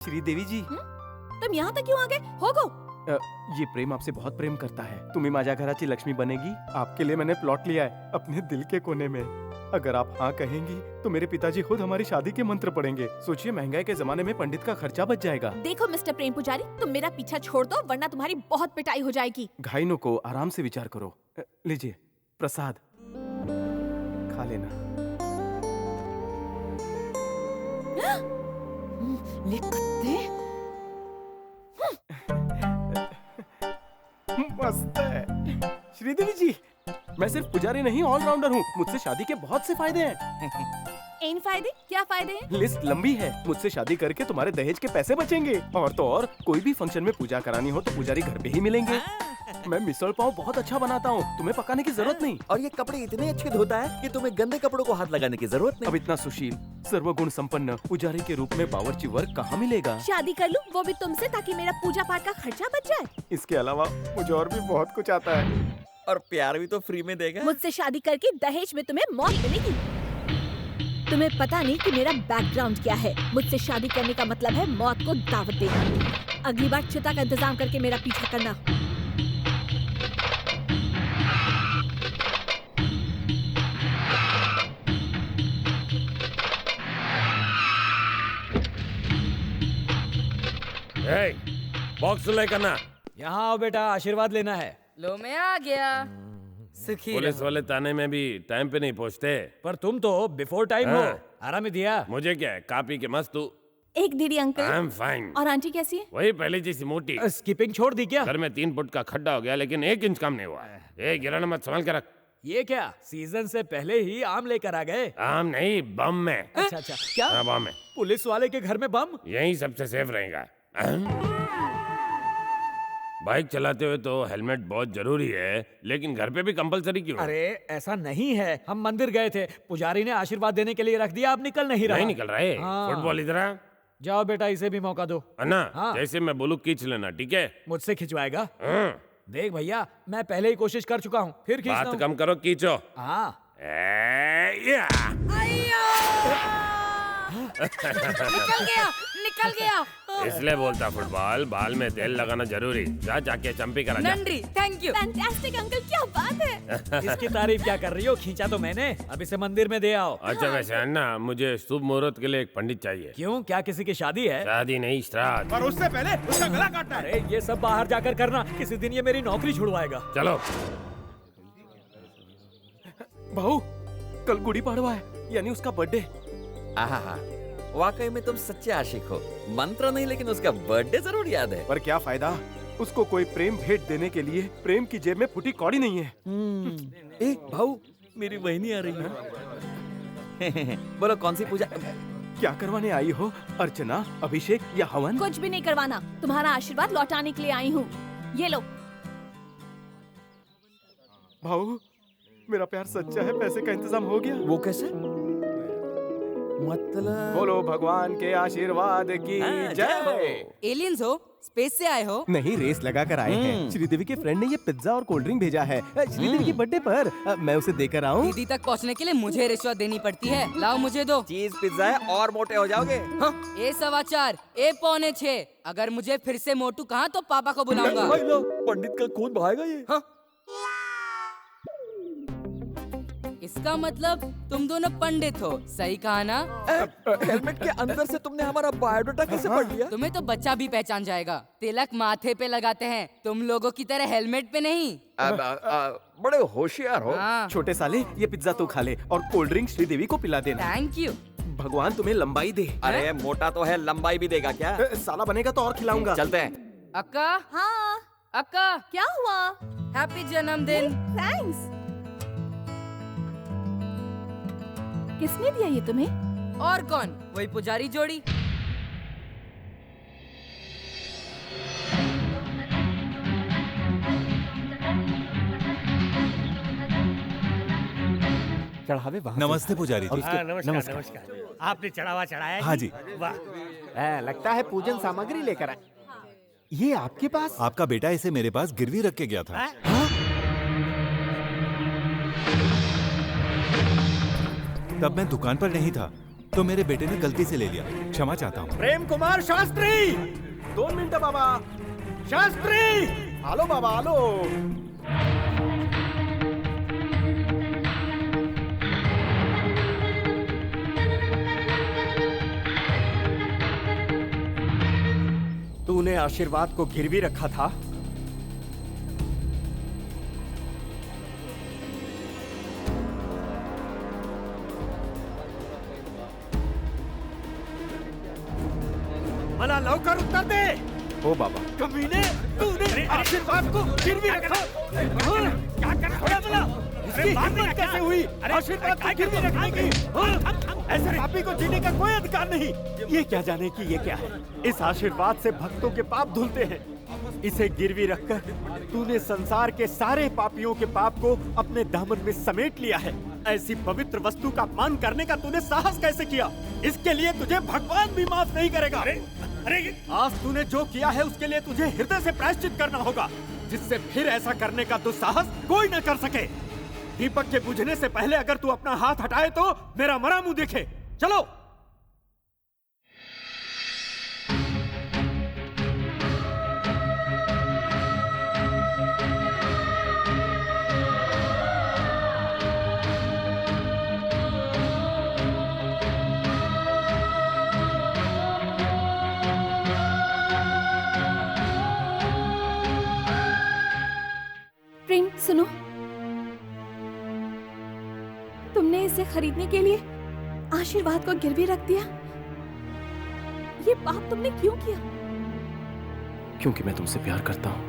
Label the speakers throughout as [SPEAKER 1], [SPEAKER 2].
[SPEAKER 1] श्रीदेवी जी,
[SPEAKER 2] तुम यहाँ तक क्यों आ गए? होगो
[SPEAKER 1] ये प्रेम आपसे बहुत प्रेम करता है। तुम्ही माझ्या घराची लक्ष्मी बनेगी। आपके लिए मैंने प्लॉट लिया है अपने दिल के कोने में। अगर आप हाँ कहेंगी तो मेरे पिताजी खुद हमारी शादी के मंत्र पढ़ेंगे। सोचिए, महंगाई के जमाने में पंडित का खर्चा बच जाएगा।
[SPEAKER 2] देखो मिस्टर प्रेम पुजारी, तुम मेरा पीछा छोड़ दो वरना तुम्हारी बहुत पिटाई हो जाएगी।
[SPEAKER 1] घायलों को आराम से विचार करो। लीजिए प्रसाद, खा लेना।
[SPEAKER 2] ले कुत्ते।
[SPEAKER 1] मस्त है। श्रीदेवी जी, मैं सिर्फ पुजारी नहीं ऑलराउंडर हूँ। मुझसे शादी के बहुत से फायदे हैं।
[SPEAKER 2] इन फायदे? क्या फायदे हैं?
[SPEAKER 1] लिस्ट लंबी है। मुझसे शादी करके तुम्हारे दहेज के पैसे बचेंगे। और तो और, कोई भी फंक्शन में पूजा करानी हो तो पुजारी घर पे ही मिलेंगे। मैं मिसल पाव बहुत अच्छा बनाता हूँ, तुम्हें पकाने की जरूरत नहीं।
[SPEAKER 3] और ये कपड़े इतने अच्छे धोता है कि तुम्हें गंदे कपड़ों को हाथ लगाने की जरूरत नहीं।
[SPEAKER 1] अब इतना सुशील, सर्वगुण संपन्न पुजारी के रूप में बावर्ची वर्ग कहाँ मिलेगा?
[SPEAKER 2] शादी कर लूं, वो भी तुमसे, ताकि मेरा पूजा पाठ का खर्चा बच जाए।
[SPEAKER 1] इसके अलावा मुझे और भी बहुत कुछ आता है।
[SPEAKER 3] और प्यार भी तो फ्री में देगा।
[SPEAKER 2] मुझसे शादी करके दहेज में तुम्हें मौत मिलेगी। तुम्हें पता नहीं कि मेरा बैकग्राउंड क्या है। मुझसे शादी करने का मतलब है मौत को दावत देना। अगली बार चिता का इंतजाम करके मेरा पीछा करना।
[SPEAKER 4] बॉक्स लेकर ना।
[SPEAKER 5] यहाँ आओ बेटा, आशीर्वाद लेना है।
[SPEAKER 6] लो मैं आ गया। सुखी
[SPEAKER 4] पुलिस
[SPEAKER 6] रहो।
[SPEAKER 4] वाले ताने में भी टाइम पे नहीं पहुँचते।
[SPEAKER 5] पर तुम तो बिफोर टाइम हो।
[SPEAKER 4] हाँ।
[SPEAKER 5] आराम ही दिया।
[SPEAKER 4] मुझे क्या है, कापी के मस्त तू।
[SPEAKER 2] एक दीदी
[SPEAKER 4] आई
[SPEAKER 2] अंकल।
[SPEAKER 4] Am fine.
[SPEAKER 2] और आंटी कैसी है?
[SPEAKER 4] वही पहले जैसी मोटी।
[SPEAKER 5] स्किपिंग छोड़ दी क्या?
[SPEAKER 4] घर में 3 फुट का खड्डा हो गया लेकिन 1 इंच कम नहीं हुआ। ए गिराना मत, संभाल के रख।
[SPEAKER 5] ये क्या, सीजन से पहले ही आम लेकर आ गए?
[SPEAKER 4] आम नहीं, बम में।
[SPEAKER 5] अच्छा अच्छा, क्या
[SPEAKER 4] हाँ, बम में।
[SPEAKER 5] पुलिस वाले के घर में बम?
[SPEAKER 4] यही सबसे सेफ रहेगा। बाइक चलाते हुए तो हेलमेट बहुत जरूरी है, लेकिन घर पे भी कंपलसरी क्यों?
[SPEAKER 5] अरे ऐसा नहीं है, हम मंदिर गए थे, पुजारी ने आशीर्वाद देने के लिए रख दिया, आप निकल नहीं रहा।
[SPEAKER 4] नहीं निकल रहे।
[SPEAKER 5] हाँ।
[SPEAKER 4] फुटबॉल इधर आ।
[SPEAKER 5] जाओ बेटा, इसे भी मौका दो।
[SPEAKER 4] अन्ना,
[SPEAKER 5] हाँ।
[SPEAKER 4] जैसे मैं बोलूं खींच लेना, ठीक है?
[SPEAKER 5] मुझसे खिंचवाएगा?
[SPEAKER 4] हाँ।
[SPEAKER 5] देख भैया, मैं पहले ही कोशिश कर चुका हूँ, फिर खींचता
[SPEAKER 4] बात
[SPEAKER 5] हूँ।
[SPEAKER 4] कम करो, खींचो।
[SPEAKER 5] हाँ।
[SPEAKER 4] या।
[SPEAKER 6] निकल गया, निकल गया।
[SPEAKER 4] इसलिए बोलता फुटबॉल, बाल में तेल लगाना जरूरी। जा जाके चंपी करा जा।
[SPEAKER 6] नंद्री, थैंक यू।
[SPEAKER 2] फैंटास्टिक अंकल, क्या बात है।
[SPEAKER 5] इसकी तारीफ क्या कर रही हो? खींचा तो मैंने। अब इसे मंदिर में दे आओ।
[SPEAKER 4] अच्छा वैसे अन्ना, मुझे शुभ मुहूर्त के लिए एक पंडित चाहिए।
[SPEAKER 5] क्यों, क्या किसी की शादी है?
[SPEAKER 4] शादी नहीं, श्राद्ध।
[SPEAKER 1] और उससे पहले उसका गला काटना है।
[SPEAKER 5] अरे ये सब बाहर जाकर करना, किसी दिन ये मेरी नौकरी छुड़वाएगा।
[SPEAKER 4] चलो।
[SPEAKER 1] बहू, कल गुड़ी पाड़वा है, यानी उसका बर्थडे।
[SPEAKER 3] आहा, वाकई में तुम सच्चे आशिक हो। मंत्र नहीं, लेकिन उसका बर्थडे जरूर याद है।
[SPEAKER 1] पर क्या फायदा, उसको कोई प्रेम भेंट देने के लिए प्रेम की जेब में फूटी कौड़ी नहीं है।
[SPEAKER 3] ए भाऊ, मेरी बहनी आ रही है। बोलो कौन सी पूजा?
[SPEAKER 1] क्या करवाने आई हो? अर्चना, अभिषेक या हवन?
[SPEAKER 2] कुछ भी नहीं करवाना, तुम्हारा आशीर्वाद लौटाने के लिए आई हूँ। ये लो।
[SPEAKER 1] भाऊ, मेरा प्यार सच्चा है, पैसे का इंतजाम हो गया।
[SPEAKER 3] वो कैसे? मतलब
[SPEAKER 1] बोलो भगवान के आशीर्वाद की
[SPEAKER 3] हाँ,
[SPEAKER 1] जय।
[SPEAKER 6] एलियंस हो? स्पेस से आए हो?
[SPEAKER 1] नहीं, रेस लगा कर आए हैं। श्रीदेवी के फ्रेंड ने ये पिज्जा और कोल्ड ड्रिंक भेजा है श्रीदेवी की बर्थडे पर। मैं उसे देकर आऊं?
[SPEAKER 6] दीदी तक पहुंचने के लिए मुझे रिश्वत देनी पड़ती है। लाओ मुझे दो।
[SPEAKER 3] चीज पिज्जा है और मोटे हो जाओगे। हाँ?
[SPEAKER 6] ए 4:15, ए 5:45। अगर मुझे फिर से मोटू कहा तो पापा को बुलाऊंगा।
[SPEAKER 3] भाई लो, पंडित का खून बहाएगा ये। हाँ?
[SPEAKER 6] इसका मतलब तुम दोनों पंडित हो, सही कहा ना?
[SPEAKER 3] हेलमेट के अंदर से तुमने हमारा बायोडाटा कैसे पढ़ लिया?
[SPEAKER 6] तुम्हें तो बच्चा भी पहचान जाएगा। तिलक माथे पे लगाते हैं, तुम लोगों की तरह हेलमेट पे नहीं।
[SPEAKER 3] बड़े होशियार हो।
[SPEAKER 6] हाँ,
[SPEAKER 1] छोटे साले, ये पिज्जा तो खा ले और कोल्ड ड्रिंक श्रीदेवी को पिला देना।
[SPEAKER 6] Thank you.
[SPEAKER 1] भगवान तुम्हें लंबाई दे।
[SPEAKER 3] अरे मोटा तो है, लंबाई भी देगा क्या?
[SPEAKER 1] साला बनेगा तो और खिलाऊंगा।
[SPEAKER 3] चलते हैं।
[SPEAKER 6] अक्का,
[SPEAKER 2] हाँ,
[SPEAKER 6] अक्का,
[SPEAKER 2] क्या हुआ?
[SPEAKER 6] हैप्पी जन्मदिन।
[SPEAKER 2] थैंक्स। किसने दिया ये तुम्हें?
[SPEAKER 6] और कौन? वही पुजारी जोड़ी।
[SPEAKER 3] चढ़ावे वहाँ
[SPEAKER 7] नमस्ते पुजारी जी।
[SPEAKER 8] हाँ, नमस्कार। आपने चढ़ावा चढ़ाया है?
[SPEAKER 7] हाँ जी।
[SPEAKER 8] वाह।
[SPEAKER 9] लगता है पूजन सामग्री लेकर आए। ये आपके पास?
[SPEAKER 7] आपका बेटा इसे मेरे पास गिरवी रख के गया था।
[SPEAKER 8] हाँ?
[SPEAKER 7] तब मैं दुकान पर नहीं था। तो मेरे बेटे ने गलती से ले लिया, क्षमा चाहता हूँ।
[SPEAKER 9] प्रेम कुमार शास्त्री,
[SPEAKER 1] 2 मिनट बाबा।
[SPEAKER 9] शास्त्री,
[SPEAKER 1] आलो बाबा आलो।
[SPEAKER 9] तूने आशीर्वाद को गिरवी रखा था। मला लवकर उत्तर दे।
[SPEAKER 1] हो बाबा।
[SPEAKER 9] कमीने, तूने आशीर्वाद को गिरवी रखा। क्या कर रहा है? इसकी हिम्मत कैसे हुई आशीर्वाद को गिरवी रखने की? ऐसे पापी को जीने का कोई अधिकार नहीं। ये क्या जाने कि ये क्या है? इस आशीर्वाद से भक्तों के पाप धुलते हैं। इसे गिरवी रखकर तूने संसार के सारे पापियों के पाप को अपने दामन में समेट लिया है। ऐसी पवित्र वस्तु का अपमान करने का तूने साहस कैसे किया? इसके लिए तुझे भगवान भी माफ नहीं करेगा। अरे आज तूने जो किया है उसके लिए तुझे हृदय से प्रायश्चित करना होगा, जिससे फिर ऐसा करने का दुस्साहस कोई न कर सके। दीपक के बुझने से पहले अगर तू अपना हाथ हटाए तो मेरा मरा मुंह देखे। चलो।
[SPEAKER 2] प्रेम सुनो, तुमने इसे खरीदने के लिए आशीर्वाद को गिरवी रख दिया। ये पाप तुमने क्यों किया?
[SPEAKER 1] क्योंकि मैं तुमसे प्यार करता हूँ।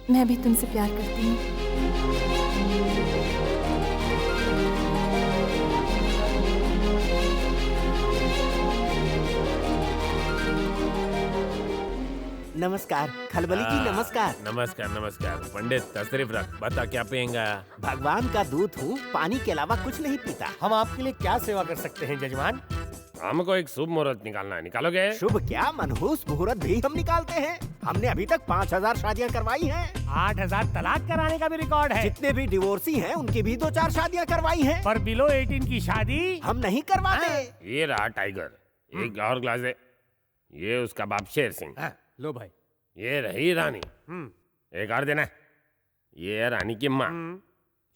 [SPEAKER 2] मैं भी तुमसे प्यार करती हूँ।
[SPEAKER 9] नमस्कार खलबली जी, नमस्कार।
[SPEAKER 4] नमस्कार नमस्कार। पंडित तशरीफ रख, बता क्या पिएगा?
[SPEAKER 9] भगवान का दूत हूँ, पानी के अलावा कुछ नहीं पीता। हम आपके लिए क्या सेवा कर सकते हैं जजमान?
[SPEAKER 4] हमको एक शुभ मुहूर्त निकालना है, निकालोगे?
[SPEAKER 9] शुभ क्या, मनहूस मुहूर्त भी हम निकालते हैं। हमने अभी तक 5000 शादियाँ करवाई हैं।
[SPEAKER 8] 8000 तलाक कराने का भी रिकॉर्ड है।
[SPEAKER 9] जितने भी डिवोर्सी हैं उनकी भी 2-4 शादियाँ करवाई हैं।
[SPEAKER 8] पर बिलो 18 की शादी
[SPEAKER 9] हम नहीं करवाते।
[SPEAKER 4] ये रहा टाइगर, एक और ग्लास है। ये उसका बाप शेर सिंह।
[SPEAKER 8] लो भाई।
[SPEAKER 4] ये रही रानी, एक और देना। ये है रानी की माँ।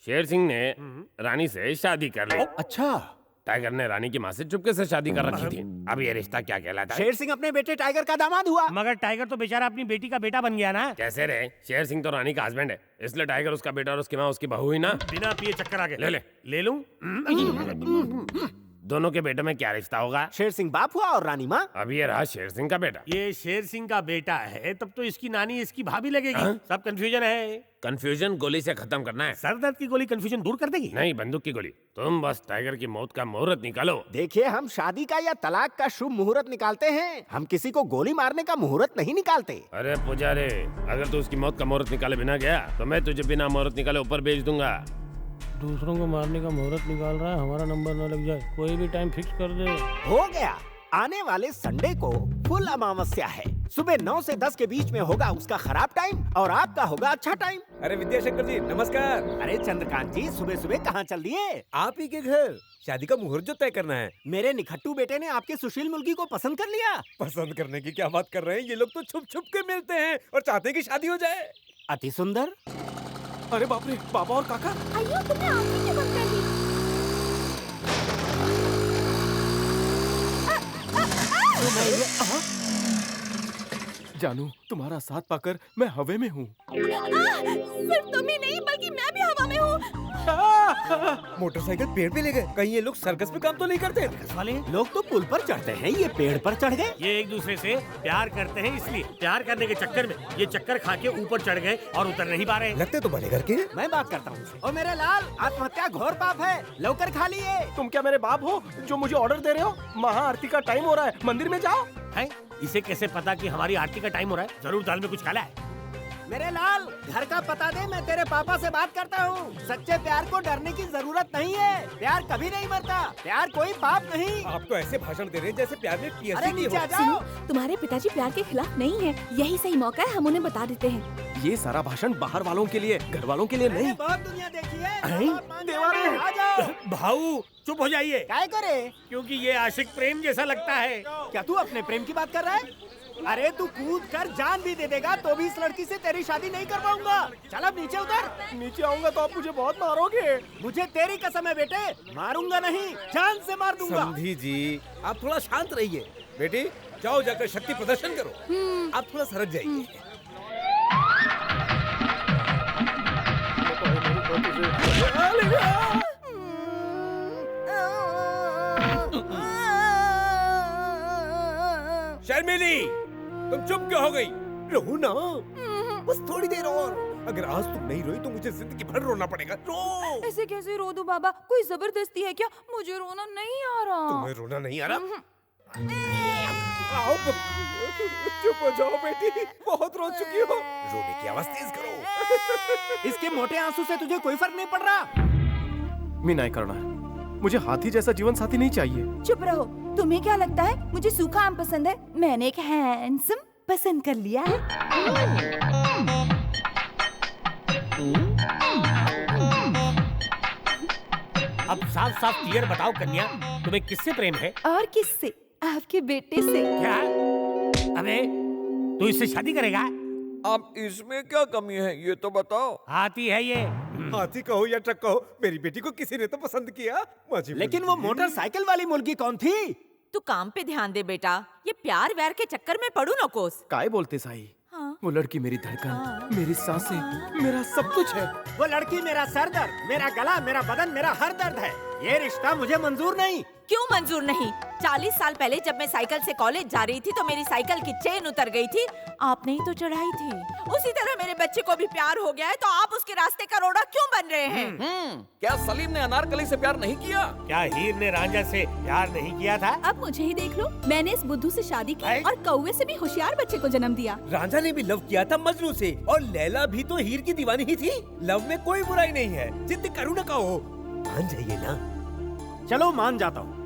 [SPEAKER 4] शेर सिंह ने रानी से शादी कर ली।
[SPEAKER 9] अच्छा।
[SPEAKER 4] टाइगर ने रानी की माँ से चुपके से शादी कर रखी थी। अब ये रिश्ता क्या कहलाता है?
[SPEAKER 9] शेर सिंह अपने बेटे टाइगर का दामाद हुआ।
[SPEAKER 8] मगर टाइगर तो बेचारा अपनी बेटी का बेटा बन गया ना।
[SPEAKER 4] कैसे रे? शेर सिंह तो रानी का हस्बैंड है, इसलिए टाइगर उसका बेटा और उसकी माँ उसकी बहू ही ना।
[SPEAKER 8] बिना पिए चक्कर आ गए।
[SPEAKER 4] ले ले।
[SPEAKER 8] ले लूं?
[SPEAKER 4] दोनों के बेटे में क्या रिश्ता होगा?
[SPEAKER 9] शेर सिंह बाप हुआ और रानी माँ।
[SPEAKER 4] अब ये रहा शेर सिंह का बेटा।
[SPEAKER 8] ये शेर सिंह का बेटा है, तब तो इसकी नानी इसकी भाभी लगेगी। सब कंफ्यूजन है।
[SPEAKER 4] कंफ्यूजन गोली से खत्म करना है।
[SPEAKER 8] सर दर्द की गोली कंफ्यूजन दूर कर देगी?
[SPEAKER 4] नहीं, बंदूक की गोली। तुम बस टाइगर की मौत का मुहूर्त निकालो।
[SPEAKER 9] देखिए, हम शादी का या तलाक का शुभ मुहूर्त निकालते हैं, हम किसी को गोली मारने का मुहूर्त नहीं निकालते।
[SPEAKER 4] अरे पुजारी, अगर तू उसकी मौत का मुहूर्त निकाले बिना गया तो मैं तुझे बिना मुहूर्त निकाले ऊपर भेज दूंगा।
[SPEAKER 5] दूसरों को मारने का मुहूर्त निकाल रहा है, हमारा नंबर न लग जाए। कोई भी टाइम फिक्स कर दे।
[SPEAKER 9] हो गया। आने वाले संडे को फुल अमावस्या है। सुबह 9 से 10 के बीच में होगा उसका खराब टाइम और आपका होगा अच्छा टाइम।
[SPEAKER 10] अरे विद्याशंकर जी नमस्कार।
[SPEAKER 9] अरे चंद्रकांत जी, सुबह सुबह कहाँ चल दिए?
[SPEAKER 10] आप ही के घर शादी का मुहूर्त जो तय करना है।
[SPEAKER 9] मेरे निखट्टू बेटे ने आपके सुशील मुर्गी को पसंद कर लिया।
[SPEAKER 10] पसंद करने की क्या बात कर रहे हैं? ये लोग तो छुप छुप के मिलते हैं और चाहते हैं कि शादी हो जाए।
[SPEAKER 9] अति सुंदर।
[SPEAKER 1] अरे बाप रे, बाबा और काका।
[SPEAKER 2] अयो, तुमने आंखें क्यों बंद कर दी?
[SPEAKER 1] जानू, तुम्हारा साथ पाकर मैं हवे में हूँ।
[SPEAKER 2] सिर्फ तुम ही नहीं बल्कि मैं भी हवा में हूँ।
[SPEAKER 10] मोटरसाइकिल पेड़ पे ले गए। कहीं ये लोग सर्कस में काम तो नहीं करते?
[SPEAKER 8] वाले
[SPEAKER 9] लोग तो पुल पर चढ़ते हैं, ये पेड़ पर चढ़ गए।
[SPEAKER 8] ये एक दूसरे से प्यार करते हैं, इसलिए प्यार करने के चक्कर में ये चक्कर खा के ऊपर चढ़ गए और उतर नहीं पा रहे।
[SPEAKER 10] लगते तो भले घर के।
[SPEAKER 9] मैं बात करता हूँ। ओ मेरे लाल, आत्महत्या घोर पाप है, लवकर खा लिए।
[SPEAKER 1] तुम क्या मेरे बाप हो जो मुझे ऑर्डर दे रहे हो? महाआरती का टाइम हो रहा है, मंदिर में जाओ।
[SPEAKER 8] हैं? इसे कैसे पता कि हमारी आरती का टाइम हो रहा है? जरूर दाल में कुछ काला है।
[SPEAKER 9] मेरे लाल, घर का पता दे, मैं तेरे पापा से बात करता हूँ। सच्चे प्यार को डरने की जरूरत नहीं है, प्यार कभी नहीं मरता, प्यार कोई पाप नहीं।
[SPEAKER 10] आप तो ऐसे भाषण दे रहे हैं जैसे प्यार में
[SPEAKER 9] अरे
[SPEAKER 10] पीएचडी
[SPEAKER 9] नीचे आ
[SPEAKER 10] हो।
[SPEAKER 9] जाओ।
[SPEAKER 2] तुम्हारे पिताजी प्यार के खिलाफ नहीं है, यही सही मौका है, हम उन्हें बता देते हैं।
[SPEAKER 1] ये सारा भाषण बाहर वालों के लिए, घर वालों के लिए
[SPEAKER 9] मैंने
[SPEAKER 1] नहीं।
[SPEAKER 9] बहुत दुनिया देखी है।
[SPEAKER 8] हैं?
[SPEAKER 9] बाप मान जाओ, आ जाओ।
[SPEAKER 8] भाऊ चुप हो जाइए,
[SPEAKER 9] काय करे?
[SPEAKER 8] क्योंकि ये आशिक प्रेम जैसा लगता है।
[SPEAKER 9] क्या तू अपने प्रेम की बात कर रहा है? अरे तू कूद कर जान भी दे देगा तो भी इस लड़की से तेरी शादी नहीं कर पाऊंगा। चल अब नीचे उतर।
[SPEAKER 1] नीचे आऊंगा तो आप मुझे बहुत मारोगे।
[SPEAKER 9] मुझे तेरी कसम है बेटे, मारूंगा नहीं, जान से मार दूंगा।
[SPEAKER 10] समधी जी, आप थोड़ा शांत रहिए। बेटी जाओ, जाकर शक्ति प्रदर्शन करो। आप थोड़ा सरक जाइए। शर्मिली, तुम चुप क्यों हो गई? रो ना, बस थोड़ी देर और। अगर आज तुम नहीं रोई तो मुझे जिंदगी भर रोना पड़ेगा। रो।
[SPEAKER 11] ऐसे कैसे रो दूं बाबा? कोई जबरदस्ती है क्या? मुझे रोना नहीं आ रहा।
[SPEAKER 10] तुम्हें रोना नहीं आ रहा? आओ, चुप हो जाओ बेटी, बहुत रो चुकी हो। रोने की आवाज तेज करो।
[SPEAKER 9] इसके मोटे आंसू से तुझे कोई फर्क नहीं पड़ रहा।
[SPEAKER 1] मीनाई करना, मुझे हाथी जैसा जीवन साथी नहीं चाहिए।
[SPEAKER 11] चुप रहो। तुम्हें क्या लगता है मुझे सूखा आम पसंद है? मैंने एक हैंडसम पसंद कर लिया है।
[SPEAKER 8] अब साफ साफ क्लियर बताओ कन्या, तुम्हें किससे प्रेम है?
[SPEAKER 11] और किससे? आपके बेटे से।
[SPEAKER 8] क्या? अबे तू इससे शादी करेगा?
[SPEAKER 3] अब इसमें क्या कमी है ये तो बताओ।
[SPEAKER 8] हाथी है ये।
[SPEAKER 10] हाथी कहो या ट्रक कहो, मेरी बेटी को किसी ने तो पसंद किया।
[SPEAKER 9] लेकिन वो मोटरसाइकिल वाली मुर्गी कौन थी?
[SPEAKER 12] तू काम पे ध्यान दे बेटा, ये प्यार व्यार के चक्कर में पड़ू न कोस।
[SPEAKER 1] काय बोलते साई?
[SPEAKER 12] हाँ।
[SPEAKER 1] वो लड़की मेरी धड़कन, मेरी सांसें, मेरा सब कुछ है।
[SPEAKER 9] वो लड़की मेरा सर दर्द, मेरा गला, मेरा बदन, मेरा हर दर्द है। ये रिश्ता मुझे मंजूर नहीं।
[SPEAKER 12] क्यों मंजूर नहीं? 40 साल पहले जब मैं साइकिल से कॉलेज जा रही थी तो मेरी साइकिल की चेन उतर गई थी, आपने ही तो चढ़ाई थी। उसी तरह मेरे बच्चे को भी प्यार हो गया है तो आप उसके रास्ते का रोड़ा क्यों बन रहे हैं?
[SPEAKER 3] क्या सलीम ने अनारकली से प्यार नहीं किया?
[SPEAKER 8] क्या हीर ने रांझा से प्यार नहीं किया था?
[SPEAKER 2] अब मुझे ही देख लो, मैंने इस बुद्धू से शादी की और कौवे से भी होशियार बच्चे को जन्म दिया।
[SPEAKER 10] रांझा ने भी लव किया था मजनू से, और लैला भी तो हीर की दीवानी ही थी। लव में कोई बुराई नहीं है, जिद करो न कहो। मान जाइए ना।
[SPEAKER 9] चलो मान जाता हूँ।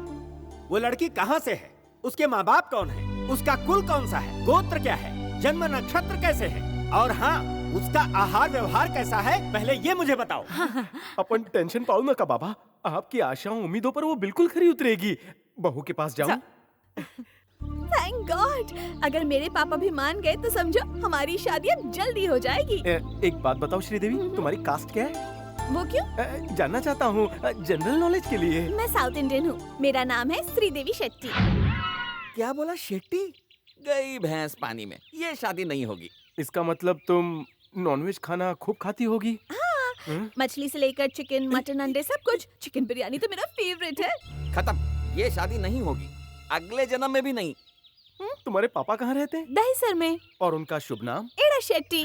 [SPEAKER 9] वो लड़की कहाँ से है? उसके माँ बाप कौन है? उसका कुल कौन सा है? गोत्र क्या है? जन्म नक्षत्र कैसे है? और हाँ, उसका आहार व्यवहार कैसा है? पहले ये मुझे बताओ।
[SPEAKER 1] अपन टेंशन पाओ ना का बाबा, आपकी आशाओं उम्मीदों पर वो बिल्कुल खरी उतरेगी। बहू के पास जाऊं?
[SPEAKER 2] थैंक गॉड, अगर मेरे पापा भी मान गए तो समझो हमारी शादी अब जल्दी हो जाएगी।
[SPEAKER 1] एक बात बताओ श्रीदेवी, तुम्हारी कास्ट क्या है?
[SPEAKER 2] वो क्यों?
[SPEAKER 1] जानना चाहता हूँ, जनरल नॉलेज के लिए।
[SPEAKER 2] मैं साउथ इंडियन हूँ, मेरा नाम है श्रीदेवी शेट्टी।
[SPEAKER 3] क्या बोला शेट्टी? गई भैंस पानी में, ये शादी नहीं होगी।
[SPEAKER 1] इसका मतलब तुम नॉनवेज खाना खूब खाती होगी?
[SPEAKER 2] हाँ, मछली से लेकर चिकन, मटन, अंडे सब कुछ। चिकन बिरयानी तो मेरा फेवरेट है।
[SPEAKER 3] खत्म, ये शादी नहीं होगी, अगले जन्म में भी नहीं।
[SPEAKER 1] तुम्हारे पापा कहाँ रहते हैं?
[SPEAKER 2] दहीसर में।
[SPEAKER 1] और उनका शुभ नाम?
[SPEAKER 2] एड़ा शेट्टी।